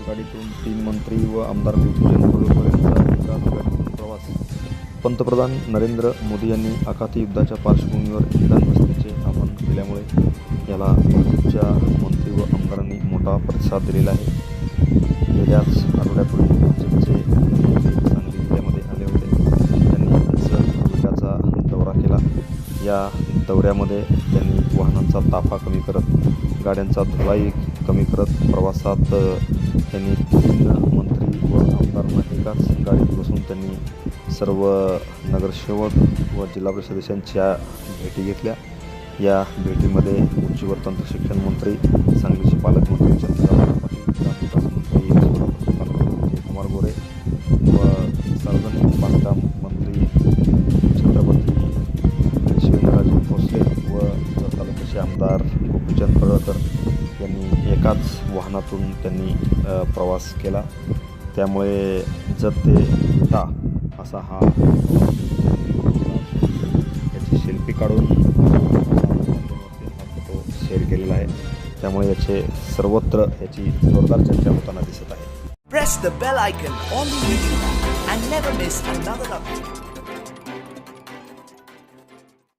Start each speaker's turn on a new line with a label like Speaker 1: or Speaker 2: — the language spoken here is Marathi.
Speaker 1: गाडीतून 3 मंत्री व आमदार भूषण बरोबरचा एकाच गाडीतून प्रवास. पंतप्रधान नरेंद्र मोदी यांनी आखाती युद्धाच्या पार्श्वभूमीवर इंधन बचतीचे आवाहन केल्यामुळे याला भाजपच्या मंत्री व आमदारांनी मोठा प्रतिसाद दिलेला आहे. गेल्याच आठवड्यापूर्वी भाजपचे मंत्री सांगली जिल्ह्यामध्ये आले होते. त्यांनी सहविकाचा दौरा केला. या दौऱ्यामध्ये त्यांनी वाहनांचा ताफा कमी करत, गाड्यांचा धुळाही कमी करत प्रवासात त्यांनी 3 मंत्री व आमदारांना एकाच गाडीत बसून त्यांनी सर्व नगरसेवक व जिल्हा परिषद सदस्यांच्या भेटी घेतल्या. या भेटीमध्ये उच्च व तंत्र शिक्षण मंत्री, सांगलीचे पालकमंत्री चंद्रकांत पाटील, ग्रामविकास मंत्री पालकमंत्री जयकुमार गोरे व सार्वजनिक बांधकाम मंत्री छत्रपती शिवेंद्रराजे भोसले व तालुक्याचे आमदार गोपीचंद पडळकर यांनी एकाच वाहनातून त्यांनी प्रवास केला. त्यामुळे जर ते टा असा हा याची सेल्फी काढून फोटो शेअर केलेला आहे. त्यामुळे याचे सर्वत्र याची जोरदार चर्चा होताना दिसत आहे.
Speaker 2: Press the bell icon on the video and never miss another update.